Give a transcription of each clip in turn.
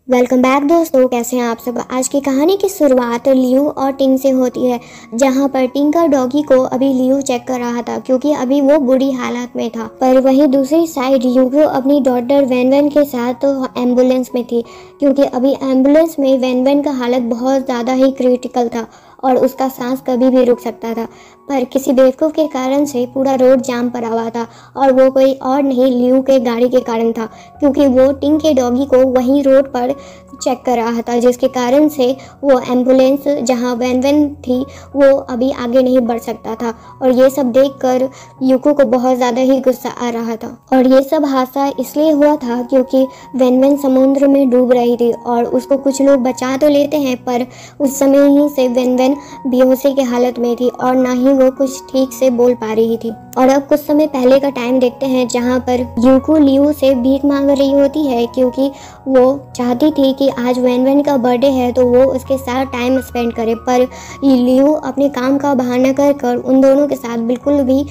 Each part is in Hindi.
वेलकम बैक दोस्तों, कैसे हैं आप सब। आज की कहानी की शुरुआत लियू और टिंग से होती है, जहां पर टिंग का डॉगी को अभी लियू चेक कर रहा था क्योंकि अभी वो बुरी हालत में था। पर वहीं दूसरी साइड यूको अपनी डॉटर वैन वैन के साथ तो एम्बुलेंस में थी, क्योंकि अभी एम्बुलेंस में वैन वैन का हालत बहुत ज़्यादा ही क्रिटिकल था और उसका सांस कभी भी रुक सकता था। पर किसी बेवकूफ़ के कारण से पूरा रोड जाम पड़ा हुआ था, और वो कोई और नहीं लियू के गाड़ी के कारण था, क्योंकि वो टिंग के डॉगी को वहीं रोड पर चेक कर रहा था, जिसके कारण से वो एम्बुलेंस जहां वैन वैन थी वो अभी आगे नहीं बढ़ सकता था। और ये सब देखकर यूको को बहुत ज़्यादा ही गुस्सा आ रहा था। और ये सब हादसा इसलिए हुआ था क्योंकि वैन वैन समुद्र में डूब रही थी, और उसको कुछ लोग बचा तो लेते हैं, पर उस समय ही से वैन वैन बेहोशी की हालत में थी और ना ही वो कुछ ठीक से बोल पा रही थी। और अब कुछ समय पहले का टाइम देखते हैं, जहाँ पर यूको लियू से भीख मांग रही होती है, क्योंकि वो चाहती थी कि आज वैन वैन का बर्थडे है तो वो उसके साथ टाइम स्पेंड करे। पर लियू अपने काम का बहाना कर उन दोनों के साथ बिल्कुल भी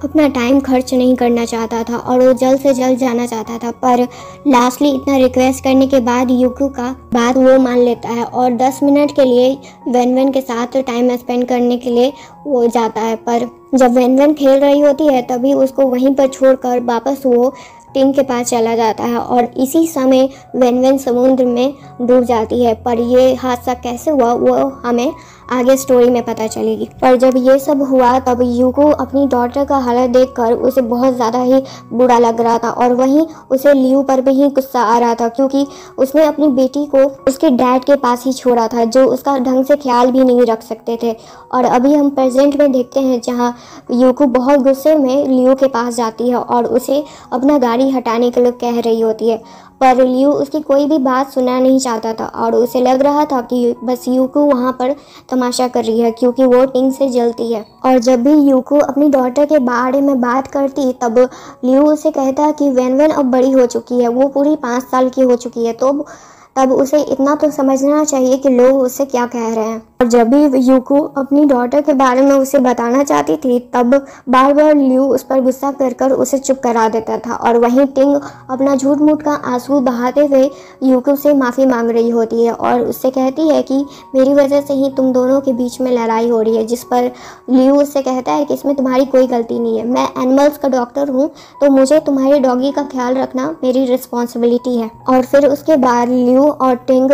अपना टाइम खर्च नहीं करना चाहता था, और वो जल्द से जल्द जाना चाहता था। पर लास्टली इतना रिक्वेस्ट करने के बाद यूको का बात वो मान लेता है और 10 मिनट के लिए वैन वैन के साथ टाइम स्पेंड करने के लिए वो जाता है। पर जब वैन वैन खेल रही होती है तभी उसको वहीं पर छोड़कर वापस वो टिंग के पास चला जाता है, और इसी समय वैन वैन समुद्र में डूब जाती है। पर ये हादसा कैसे हुआ वो हमें आगे स्टोरी में पता चलेगी। पर जब ये सब हुआ तब यूको अपनी डॉटर का हालत देखकर उसे बहुत ज़्यादा ही बुरा लग रहा था, और वहीं उसे लियू पर भी ही गुस्सा आ रहा था, क्योंकि उसने अपनी बेटी को उसके डैड के पास ही छोड़ा था, जो उसका ढंग से ख्याल भी नहीं रख सकते थे। और अभी हम प्रेजेंट में देखते हैं, जहाँ यूको बहुत गुस्से में लियू के पास जाती है और उसे अपना गाड़ी हटाने के लिए कह रही होती है। पर लियू उसकी कोई भी बात सुनना नहीं चाहता था, और उसे लग रहा था कि बस यूको वहाँ पर तमाशा कर रही है, क्योंकि वो टिंग से जलती है। और जब भी यूको अपनी डॉटर के बारे में बात करती तब लियू उसे कहता कि वैन वैन अब बड़ी हो चुकी है, वो पूरी 5 साल की हो चुकी है, तो तब उसे इतना तो समझना चाहिए कि लोग उससे क्या कह रहे हैं। और जब भी यूको अपनी डॉटर के बारे में उसे बताना चाहती थी तब बार बार लियू उस पर गुस्सा कर उसे चुप करा देता था। और वहीं टिंग अपना झूठ मूठ का आंसू बहाते हुए यूको से माफ़ी मांग रही होती है, और उससे कहती है कि मेरी वजह से ही तुम दोनों के बीच में लड़ाई हो रही है। जिस पर लियू उससे कहता है कि इसमें तुम्हारी कोई गलती नहीं है, मैं एनिमल्स का डॉक्टर हूँ, तो मुझे तुम्हारे डॉगी का ख्याल रखना मेरी रिस्पॉन्सिबिलिटी है। और फिर उसके बाद लियू और टिंग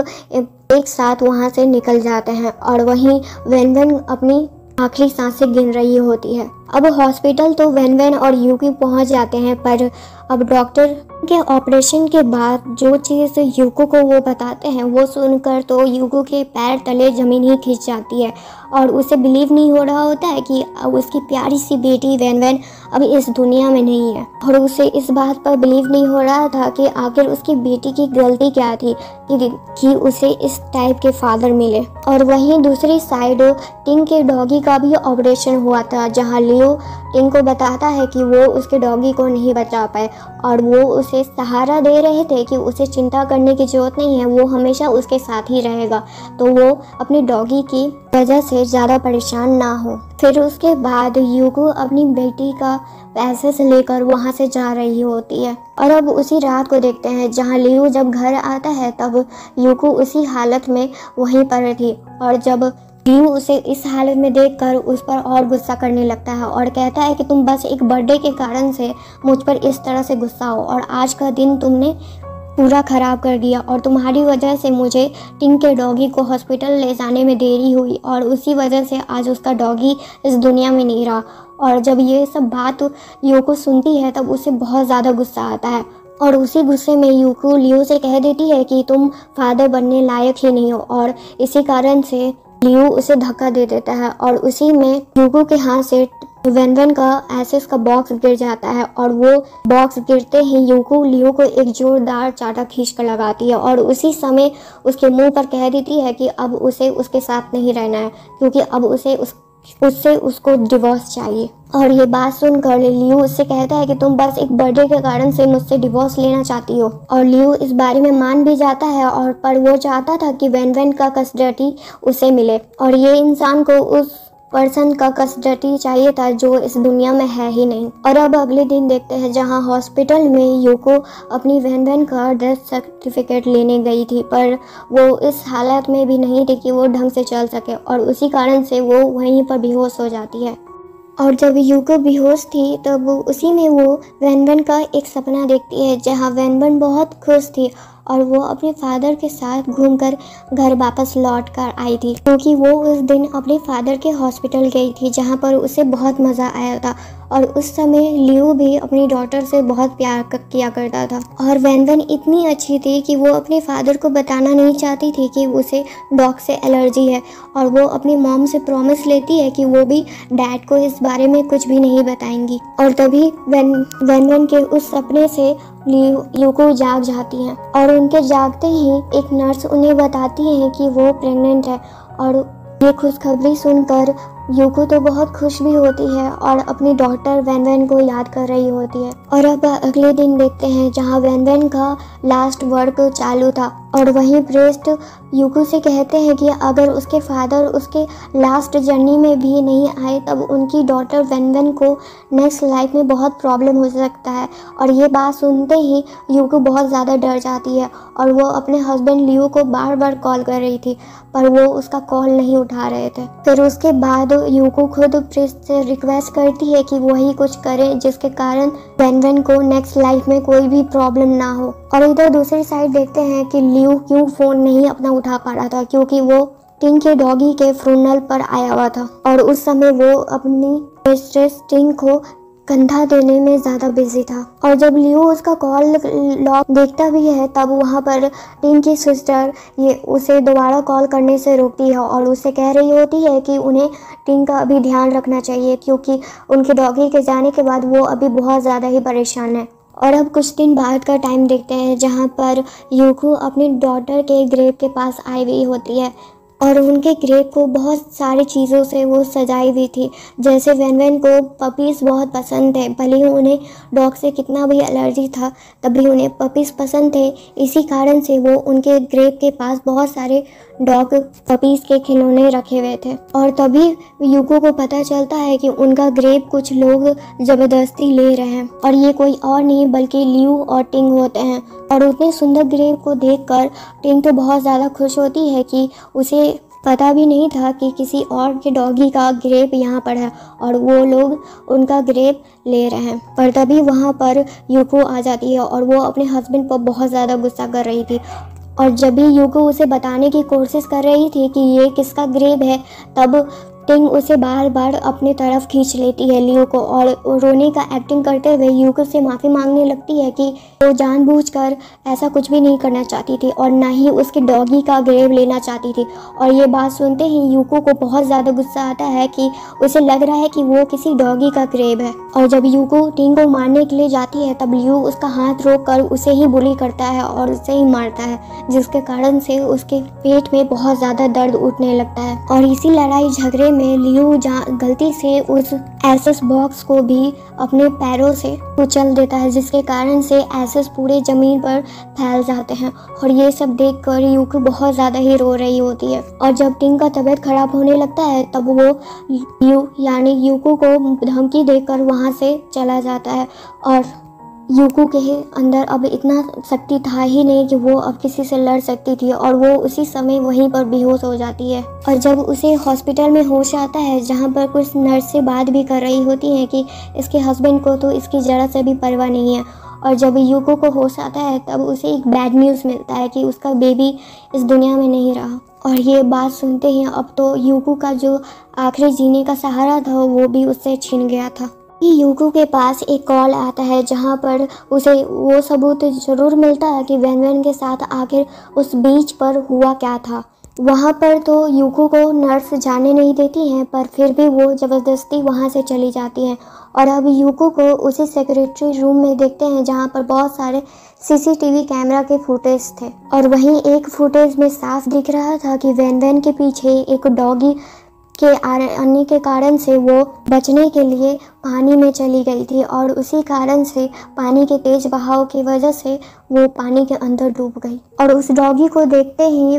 एक साथ वहां से निकल जाते हैं, और वहीं वैन वैन अपनी आखिरी सांसें गिन रही होती है। अब हॉस्पिटल तो वैन वैन और यूको पहुंच जाते हैं, पर अब डॉक्टर के ऑपरेशन के बाद जो चीज़ यूको को वो बताते हैं वो सुनकर तो यूको के पैर तले ज़मीन ही खिंच जाती है, और उसे बिलीव नहीं हो रहा होता है कि अब उसकी प्यारी सी बेटी वैन वैन अब इस दुनिया में नहीं है। और उसे इस बात पर बिलीव नहीं हो रहा था कि आखिर उसकी बेटी की गलती क्या थी कि उसे इस टाइप के फादर मिले। और वहीं दूसरी साइड टिंग के डॉगी का भी ऑपरेशन हुआ था, जहाँ लियो टिंग को बताता है कि वो उसके डॉगी को नहीं बचा पाए, और वो उसे सहारा दे रहे थे कि उसे चिंता करने की जरूरत नहीं है, वो हमेशा उसके साथ ही रहेगा, तो वो अपने डॉगी की वजह से ज़्यादा परेशान ना हो। फिर उसके बाद यूको अपनी बेटी का पैसे से लेकर वहाँ से जा रही होती है। और अब उसी रात को देखते हैं, जहाँ लियू जब घर आता है तब यूको उसी हालत में वहीं पर थी, और जब लियू उसे इस हालत में देखकर उस पर और गुस्सा करने लगता है और कहता है कि तुम बस एक बर्थडे के कारण से मुझ पर इस तरह से गुस्सा हो, और आज का दिन तुमने पूरा ख़राब कर दिया, और तुम्हारी वजह से मुझे टिंग के डॉगी को हॉस्पिटल ले जाने में देरी हुई, और उसी वजह से आज उसका डॉगी इस दुनिया में नहीं रहा। और जब ये सब बात यूको सुनती है तब उसे बहुत ज़्यादा गुस्सा आता है, और उसी गुस्से में यूको लियू से कह देती है कि तुम फादर बनने लायक ही नहीं हो, और इसी कारण से लियू उसे धक्का दे देता है, और उसी में यूको के हाथ से वैन वैन का एसेस का बॉक्स गिर जाता है, और वो बॉक्स गिरते ही यूको लियू को एक जोरदार चाटा खींच कर लगाती है, और उसी समय उसके मुंह पर कह देती है कि अब उसे उसके साथ नहीं रहना है, क्योंकि अब उससे उसको डिवोर्स चाहिए। और ये बात सुनकर लियू उससे कहता है कि तुम बस एक बर्थडे के कारण से मुझसे डिवोर्स लेना चाहती हो, और लियू इस बारे में मान भी जाता है, और पर वो चाहता था कि वैन वैन का कस्टडी उसे मिले, और ये इंसान को उस पर्सन का कस्टडी चाहिए था जो इस दुनिया में है ही नहीं। और अब अगले दिन देखते हैं जहां हॉस्पिटल में यूको अपनी वैन का डेथ सर्टिफिकेट लेने गई थी, पर वो इस हालत में भी नहीं थी कि वो ढंग से चल सके और उसी कारण से वो वहीं पर बेहोश हो जाती है। और जब यूको बेहोश थी तब उसी में वो वैन का एक सपना देखती है जहाँ वैन बहुत खुश थी और वो अपने फादर के साथ घूमकर घर वापस लौट कर आई थी, क्योंकि वो उस दिन अपने फादर के हॉस्पिटल गई थी जहाँ पर उसे बहुत मज़ा आया था। और उस समय लियो भी अपनी डॉटर से बहुत प्यार किया करता था। और वैन इतनी अच्छी थी कि वो अपने फादर को बताना नहीं चाहती थी कि उसे डॉग से एलर्जी है, और वो अपनी मॉम से प्रॉमिस लेती है कि वो भी डैड को इस बारे में कुछ भी नहीं बताएंगी। और तभी वैन के उस सपने से यूको जाग जाती हैं और उनके जागते ही एक नर्स उन्हें बताती है कि वो प्रेग्नेंट है। और ये खुशखबरी सुनकर यूको तो बहुत खुश भी होती है और अपनी डॉटर वैन को याद कर रही होती है। और अब अगले दिन देखते हैं जहां वैन का लास्ट वर्क चालू था और वहीं प्रेस्ट यूको से कहते हैं कि अगर उसके फादर उसके लास्ट जर्नी में भी नहीं आए तब उनकी डॉटर वैन को नेक्स्ट लाइफ में बहुत प्रॉब्लम हो सकता है। और ये बात सुनते ही यूको बहुत ज़्यादा डर जाती है और वो अपने हस्बैंड लियो को बार बार कॉल कर रही थी, पर वो उसका कॉल नहीं उठा रहे थे। फिर उसके बाद यूको खुद प्रेस्ट से रिक्वेस्ट करती है कि वही कुछ करें जिसके कारण वैन को नेक्स्ट लाइफ में कोई भी प्रॉब्लम ना हो। और इधर दूसरी साइड देखते हैं कि लियो क्यों फ़ोन नहीं अपना उठा पा रहा था, क्योंकि वो टिंग के डॉगी के फ्यूनरल पर आया हुआ था और उस समय वो अपनी मिस्ट्रेस टिंग को कंधा देने में ज़्यादा बिजी था। और जब लियो उसका कॉल लॉग देखता भी है तब वहाँ पर टिंग की सिस्टर ये उसे दोबारा कॉल करने से रोकती है और उससे कह रही होती है कि उन्हें टिंग का अभी ध्यान रखना चाहिए, क्योंकि उनके डॉगी के जाने के बाद वो अभी बहुत ज़्यादा ही परेशान है। और अब कुछ दिन बाद का टाइम देखते हैं जहाँ पर यूको अपनी डॉटर के ग्रेव के पास आई हुई होती है और उनके ग्रेव को बहुत सारी चीज़ों से वो सजाई हुई थी। जैसे वैन को पपीज़ बहुत पसंद थे, भले ही उन्हें डॉग से कितना भी एलर्जी था तभी उन्हें पपीज़ पसंद थे। इसी कारण से वो उनके ग्रेव के पास बहुत सारे डॉग पपीज़ के खिलौने रखे हुए थे। और तभी यूको को पता चलता है कि उनका ग्रेव कुछ लोग ज़बरदस्ती ले रहे हैं और ये कोई और नहीं बल्कि लियो और टिंग होते हैं। और उतने सुंदर ग्रेव को देखकर टिंग तो बहुत ज़्यादा खुश होती है कि उसे पता भी नहीं था कि किसी और के डॉगी का ग्रेव यहाँ पर है और वो लोग उनका ग्रेव ले रहे हैं। पर तभी वहाँ पर यूको आ जाती है और वो अपने हस्बैंड पर बहुत ज़्यादा गुस्सा कर रही थी। और जब भी यूको उसे बताने की कोशिश कर रही थी कि ये किसका ग्रेव है तब टिंग उसे बार बार अपने तरफ खींच लेती है लियो को और रोने का एक्टिंग करते हुए यूको से माफ़ी मांगने लगती है कि वो जानबूझकर ऐसा कुछ भी नहीं करना चाहती थी और ना ही उसके डॉगी का ग्रेव लेना चाहती थी। और ये बात सुनते ही यूको को बहुत ज़्यादा गुस्सा आता है कि उसे लग रहा है कि वो किसी डॉगी का ग्रेव है। और जब यूको टिंग को मारने के लिए जाती है तब लियो उसका हाथ रोक कर उसे ही बुली करता है और उसे ही मारता है, जिसके कारण से उसके पेट में बहुत ज़्यादा दर्द उठने लगता है। और इसी लड़ाई झगड़े में लियो गलती से उस एसेस बॉक्स को भी अपने पैरों से कुचल देता है, जिसके कारण से एसेस पूरे ज़मीन पर फैल जाते हैं। और ये सब देखकर यूको बहुत ज़्यादा ही रो रही होती है। और जब टिंग का तबीयत खराब होने लगता है तब वो यानी यूको को धमकी देकर वहाँ से चला जाता है। और यूको के अंदर अब इतना शक्ति था ही नहीं कि वो अब किसी से लड़ सकती थी और वो उसी समय वहीं पर बेहोश हो जाती है। और जब उसे हॉस्पिटल में होश आता है जहाँ पर कुछ नर्स से बात भी कर रही होती हैं कि इसके हस्बैंड को तो इसकी ज़रा से भी परवाह नहीं है। और जब यूको को होश आता है तब उसे एक बैड न्यूज़ मिलता है कि उसका बेबी इस दुनिया में नहीं रहा। और ये बात सुनते ही अब तो यूको का जो आखिरी जीने का सहारा था वो भी उससे छिन गया था। यूको के पास एक कॉल आता है जहाँ पर उसे वो सबूत ज़रूर मिलता है कि वैन के साथ आखिर उस बीच पर हुआ क्या था। वहाँ पर तो यूको को नर्स जाने नहीं देती हैं, पर फिर भी वो ज़बरदस्ती वहाँ से चली जाती हैं। और अब यूको को उसी सेक्रेटरी रूम में देखते हैं जहाँ पर बहुत सारे सीसीटीवी कैमरा के फुटेज थे। और वहीं एक फुटेज में साफ दिख रहा था कि वैन के पीछे एक डॉगी के आने के कारण से वो बचने के लिए पानी में चली गई थी और उसी कारण से पानी के तेज बहाव की वजह से वो पानी के अंदर डूब गई। और उस डॉगी को देखते ही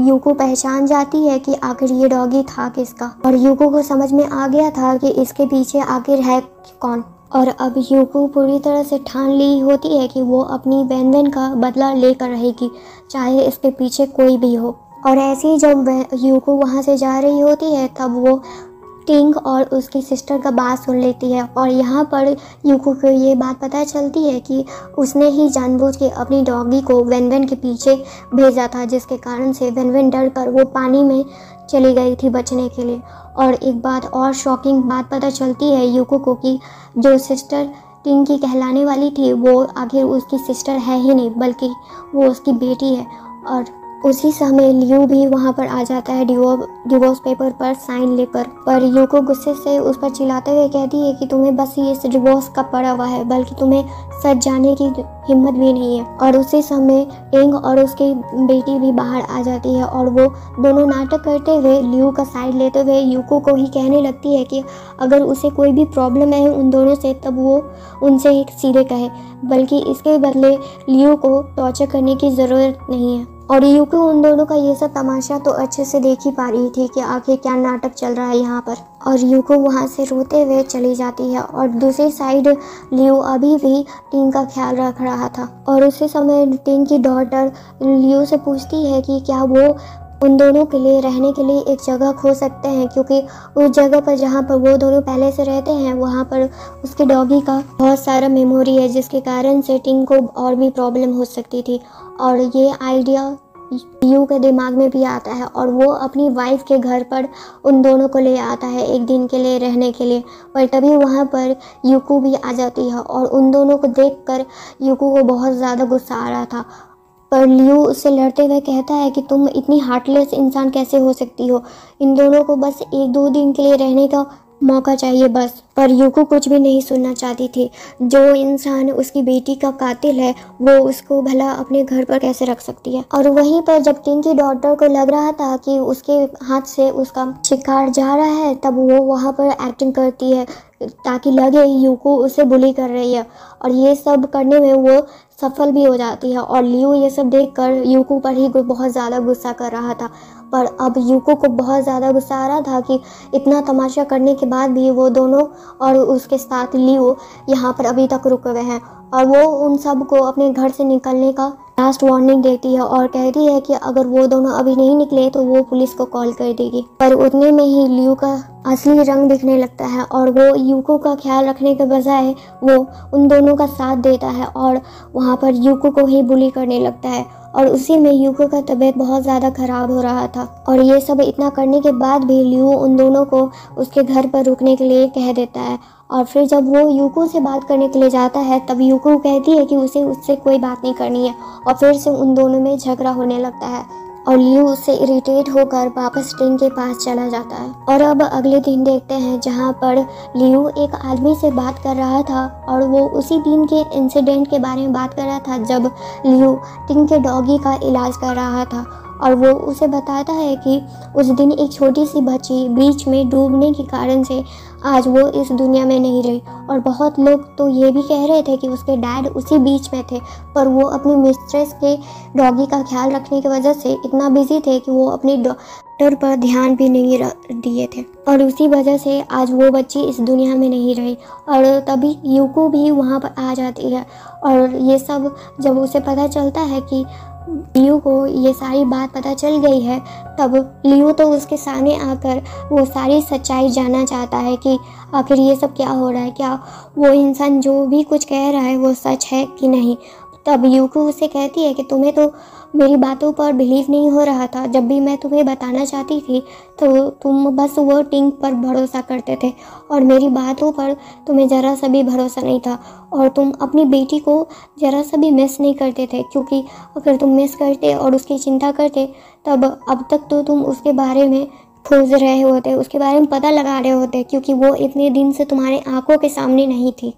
यूको पहचान जाती है कि आखिर ये डॉगी था किसका, और यूको को समझ में आ गया था कि इसके पीछे आखिर है कौन। और अब यूको पूरी तरह से ठान ली होती है कि वो अपनी वेन का बदला लेकर रहेगी, चाहे इसके पीछे कोई भी हो। और ऐसे ही जब यूको वहाँ से जा रही होती है तब वो टिंग और उसकी सिस्टर का बात सुन लेती है, और यहाँ पर यूको को ये बात पता चलती है कि उसने ही जानबूझ के अपनी डॉगी को वेन के पीछे भेजा था, जिसके कारण से वेन डर कर वो पानी में चली गई थी बचने के लिए। और एक बात और शॉकिंग बात पता चलती है यूको को कि जो सिस्टर टिंग की कहलाने वाली थी वो आखिर उसकी सिस्टर है ही नहीं, बल्कि वो उसकी बेटी है। और उसी समय लियू भी वहाँ पर आ जाता है डिवोर्स पेपर पर साइन लेकर। पर यूको गुस्से से उस पर चिल्लाते हुए कहती है कि तुम्हें बस ये डिवोर्स का पड़ा हुआ है, बल्कि तुम्हें सच जाने की हिम्मत भी नहीं है। और उसी समय टिंग और उसकी बेटी भी बाहर आ जाती है और वो दोनों नाटक करते हुए लियू का साइड लेते हुए यूको को ही कहने लगती है कि अगर उसे कोई भी प्रॉब्लम है उन दोनों से तब वो उनसे ही सीधे कहे, बल्कि इसके बदले लियू को टॉर्चर करने की ज़रूरत नहीं है। और यूको उन दोनों का ये सब तमाशा तो अच्छे से देख ही पा रही थी कि आखिर क्या नाटक चल रहा है यहाँ पर। और यूको वहाँ से रोते हुए चली जाती है और दूसरी साइड लियू अभी भी टिंग का ख्याल रख रहा था। और उसी समय टिंग की डॉटर लियू से पूछती है कि क्या वो उन दोनों के लिए रहने के लिए एक जगह खो सकते हैं, क्योंकि उस जगह पर जहाँ पर वो दोनों पहले से रहते हैं वहाँ पर उसके डॉगी का बहुत सारा मेमोरी है, जिसके कारण से टिंग को और भी प्रॉब्लम हो सकती थी। और ये आइडिया लियू के दिमाग में भी आता है और वो अपनी वाइफ के घर पर उन दोनों को ले आता है एक दिन के लिए रहने के लिए। पर तभी वहाँ पर यूको भी आ जाती है और उन दोनों को देखकर यूको को बहुत ज़्यादा गुस्सा आ रहा था। पर लियू उससे लड़ते हुए कहता है कि तुम इतनी हार्टलेस इंसान कैसे हो सकती हो, इन दोनों को बस 1-2 दिन के लिए रहने का मौका चाहिए बस। पर यूको कुछ भी नहीं सुनना चाहती थी। जो इंसान उसकी बेटी का कातिल है वो उसको भला अपने घर पर कैसे रख सकती है। और वहीं पर जब टिंग की डॉटर को लग रहा था कि उसके हाथ से उसका शिकार जा रहा है तब वो वहाँ पर एक्टिंग करती है ताकि लगे यूको उसे बुली कर रही है, और ये सब करने में वो सफल भी हो जाती है। और लियू ये सब देखकर यूको पर ही बहुत ज़्यादा गुस्सा कर रहा था। पर अब यूको को बहुत ज़्यादा गुस्सा आ रहा था कि इतना तमाशा करने के बाद भी वो दोनों और उसके साथ लियू यहाँ पर अभी तक रुके हुए हैं, और वो उन सब को अपने घर से निकलने का लास्ट वार्निंग देती है और कहती है कि अगर वो दोनों अभी नहीं निकले तो वो पुलिस को कॉल कर देगी। पर उतने में ही लियू का असली रंग दिखने लगता है और वो यूको का ख्याल रखने के बजाय वो उन दोनों का साथ देता है और वहाँ पर यूको को ही बुली करने लगता है। और उसी में यूको का तबीयत बहुत ज़्यादा ख़राब हो रहा था। और ये सब इतना करने के बाद भी लियू उन दोनों को उसके घर पर रुकने के लिए कह देता है। और फिर जब वो यूको से बात करने के लिए जाता है तब यूको कहती है कि उसे उससे कोई बात नहीं करनी है, और फिर से उन दोनों में झगड़ा होने लगता है और लियू उससे इरिटेट होकर वापस टिंग के पास चला जाता है। और अब अगले दिन देखते हैं जहाँ पर लियू एक आदमी से बात कर रहा था और वो उसी दिन के इंसिडेंट के बारे में बात कर रहा था जब लियू टिंग के डॉगी का इलाज कर रहा था। और वो उसे बताता है कि उस दिन एक छोटी सी बच्ची बीच में डूबने के कारण से आज वो इस दुनिया में नहीं रही। और बहुत लोग तो ये भी कह रहे थे कि उसके डैड उसी बीच में थे, पर वो अपनी मिस्ट्रेस के डॉगी का ख्याल रखने की वजह से इतना बिजी थे कि वो अपनी डॉक्टर पर ध्यान भी नहीं दिए थे, और उसी वजह से आज वो बच्ची इस दुनिया में नहीं रही। और तभी यूको भी वहाँ पर आ जाती है और ये सब जब उसे पता चलता है कि लियू को ये सारी बात पता चल गई है तब लियू तो उसके सामने आकर वो सारी सच्चाई जानना चाहता है कि आखिर ये सब क्या हो रहा है, क्या वो इंसान जो भी कुछ कह रहा है वो सच है कि नहीं। तब यूको उसे कहती है कि तुम्हें तो मेरी बातों पर बिलीव नहीं हो रहा था, जब भी मैं तुम्हें बताना चाहती थी तो तुम बस वो टिंग पर भरोसा करते थे और मेरी बातों पर तुम्हें ज़रा सा भी भरोसा नहीं था, और तुम अपनी बेटी को ज़रा सा भी मिस नहीं करते थे, क्योंकि अगर तुम मिस करते और उसकी चिंता करते तब अब तक तो तुम उसके बारे में खोज रहे होते, उसके बारे में पता लगा रहे होते, क्योंकि वो इतने दिन से तुम्हारे आंखों के सामने नहीं थी।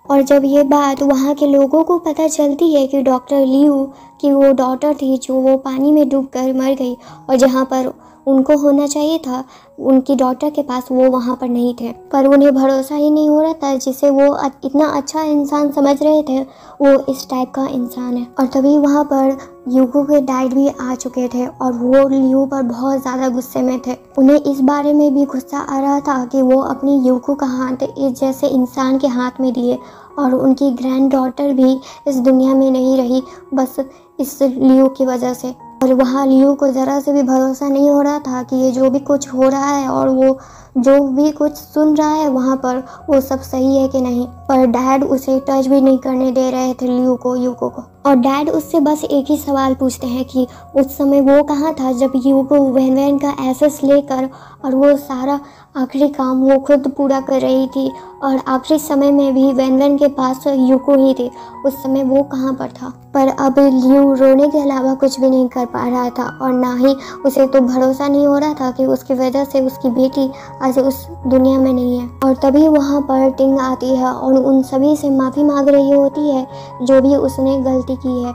और जब ये बात वहाँ के लोगों को पता चलती है कि डॉक्टर लियू कि वो डॉटर थी जो वो पानी में डूबकर मर गई, और जहाँ पर उनको होना चाहिए था उनकी डॉटर के पास, वो वहाँ पर नहीं थे। पर उन्हें भरोसा ही नहीं हो रहा था, जिसे वो इतना अच्छा इंसान समझ रहे थे वो इस टाइप का इंसान है। और तभी वहाँ पर यूको के डैड भी आ चुके थे और वो लियू पर बहुत ज़्यादा गुस्से में थे। उन्हें इस बारे में भी गुस्सा आ रहा था कि वो अपनी यूको का हाथ इस जैसे इंसान के हाथ में दिए, और उनकी ग्रैंड डॉटर भी इस दुनिया में नहीं रही बस इस लियू की वजह से। और वहाँ लियू को ज़रा से भी भरोसा नहीं हो रहा था कि ये जो भी कुछ हो रहा है और वो जो भी कुछ सुन रहा है वहाँ पर वो सब सही है कि नहीं। पर डैड उसे टच भी नहीं करने दे रहे थे यूको को। और डैड उससे बस एक ही सवाल पूछते हैं कि उस समय वो कहाँ था जब यूको वैन का एसेस लेकर और वो सारा आखिरी काम वो खुद पूरा कर रही थी, और आखिरी समय में भी वैन के पास यूको ही थी, उस समय वो कहाँ पर था। पर अब लियू रोने के अलावा कुछ भी नहीं कर पा रहा था, और ना ही उसे तो भरोसा नहीं हो रहा था कि उसकी वजह से उसकी बेटी आज उस दुनिया में नहीं है। और तभी वहाँ पर टिंग आती है और उन सभी से माफ़ी मांग रही होती है जो भी उसने गलती की है,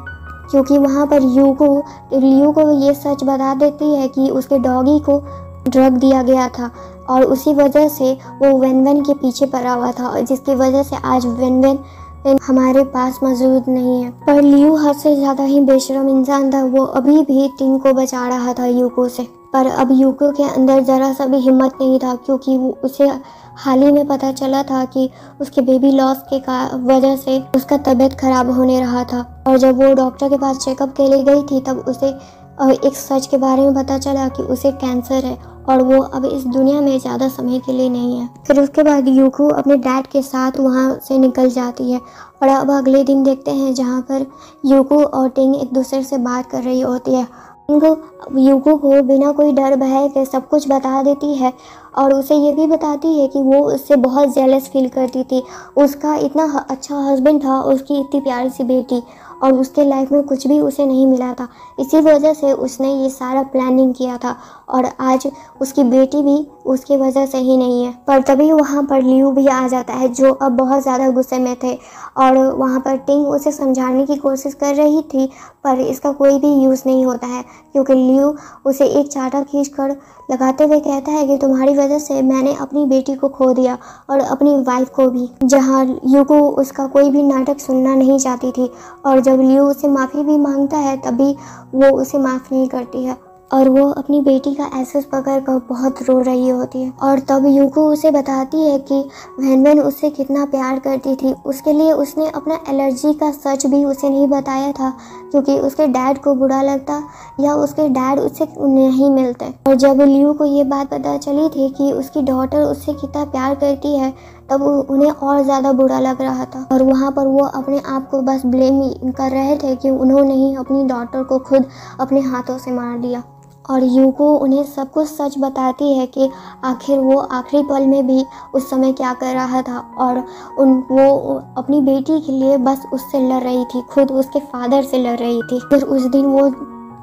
क्योंकि वहाँ पर लियू को ये सच बता देती है कि उसके डॉगी को ड्रग दिया गया था और उसी वजह से वो वैन के पीछे पड़ा हुआ था, जिसकी वजह से आज वैन हमारे पास मौजूद नहीं है। पर लियू हद से ज़्यादा ही बेशरम इंसान था, वो अभी भी टिंग को बचा रहा था यूको से। पर अब यूको के अंदर ज़रा सा भी हिम्मत नहीं था, क्योंकि उसे हाल ही में पता चला था कि उसके बेबी लॉस के वजह से उसका तबीयत खराब होने रहा था। और जब वो डॉक्टर के पास चेकअप के लिए गई थी तब उसे एक सच के बारे में पता चला कि उसे कैंसर है और वो अब इस दुनिया में ज़्यादा समय के लिए नहीं है। फिर उसके बाद यूको अपने डैड के साथ वहाँ से निकल जाती है, और अब अगले दिन देखते हैं जहाँ पर यूको और टिंग एक दूसरे से बात कर रही होती है। यूको को बिना कोई डर भय के सब कुछ बता देती है और उसे ये भी बताती है कि वो उससे बहुत जेलस फील करती थी। उसका इतना अच्छा हस्बैंड था, उसकी इतनी प्यारी सी बेटी, और उसके लाइफ में कुछ भी उसे नहीं मिला था। इसी वजह से उसने ये सारा प्लानिंग किया था और आज उसकी बेटी भी उसकी वजह से ही नहीं है। पर तभी वहाँ पर लियू भी आ जाता है जो अब बहुत ज़्यादा गुस्से में थे, और वहाँ पर टिंग उसे समझाने की कोशिश कर रही थी पर इसका कोई भी यूज़ नहीं होता है, क्योंकि लियू उसे एक चाटा खींचकर लगाते हुए कहता है कि तुम्हारी वजह से मैंने अपनी बेटी को खो दिया और अपनी वाइफ को भी। जहाँ यूको उसका कोई भी नाटक सुनना नहीं चाहती थी, और जब लियू उसे माफ़ी भी मांगता है तभी वो उसे माफ़ नहीं करती है और वो अपनी बेटी का एसेस पकड़कर बहुत रो रही होती है। और तब यूको उसे बताती है कि वैन उससे कितना प्यार करती थी। उसके लिए उसने अपना एलर्जी का सच भी उसे नहीं बताया था, क्योंकि उसके डैड को बुरा लगता या उसके डैड उससे नहीं मिलते। और जब लियू को ये बात पता चली थी कि उसकी डॉटर उससे कितना प्यार करती है तब उन्हें और ज़्यादा बुरा लग रहा था, और वहाँ पर वो अपने आप को बस ब्लेम कर रहे थे कि उन्होंने ही अपनी डॉटर को खुद अपने हाथों से मार दिया। और यूको उन्हें सब कुछ सच बताती है कि आखिर वो आखिरी पल में भी उस समय क्या कर रहा था, और वो अपनी बेटी के लिए बस उससे लड़ रही थी, खुद उसके फादर से लड़ रही थी। फिर उस दिन वो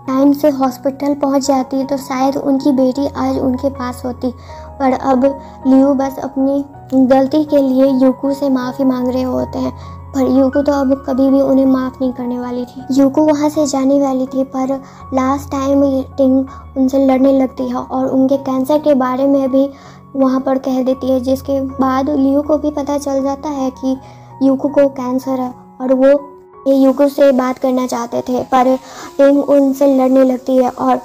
टाइम से हॉस्पिटल पहुंच जाती तो शायद उनकी बेटी आज उनके पास होती। पर अब लियू बस अपनी गलती के लिए यूको से माफ़ी मांग रहे होते हैं, पर यूको तो अब कभी भी उन्हें माफ़ नहीं करने वाली थी। यूको वहाँ से जाने वाली थी, पर लास्ट टाइम टिंग उनसे लड़ने लगती है और उनके कैंसर के बारे में भी वहाँ पर कह देती है, जिसके बाद लियू को भी पता चल जाता है कि यूको को कैंसर है और वो यूको से बात करना चाहते थे, पर टिंग उनसे लड़ने लगती है और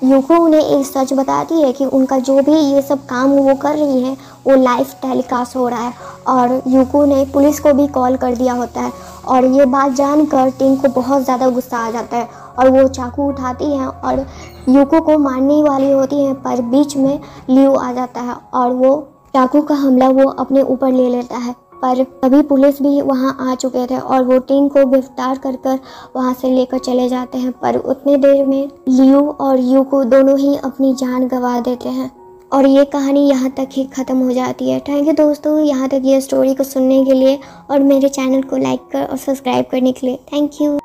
यूको उन्हें एक सच बताती है कि उनका जो भी ये सब काम वो कर रही है वो लाइव टेलीकास्ट हो रहा है, और यूको ने पुलिस को भी कॉल कर दिया होता है। और ये बात जानकर टिंग को बहुत ज़्यादा गुस्सा आ जाता है और वो चाकू उठाती हैं और यूको को मारने वाली होती हैं, पर बीच में लियू आ जाता है और वो चाकू का हमला वो अपने ऊपर ले लेता है। पर तभी पुलिस भी वहाँ आ चुके थे और वो टिंग को गिरफ्तार कर वहाँ से लेकर चले जाते हैं। पर उतने देर में लियू और यूको दोनों ही अपनी जान गंवा देते हैं और ये कहानी यहाँ तक ही ख़त्म हो जाती है। थैंक यू दोस्तों यहाँ तक ये स्टोरी को सुनने के लिए और मेरे चैनल को लाइक कर और सब्सक्राइब करने के लिए। Thank you.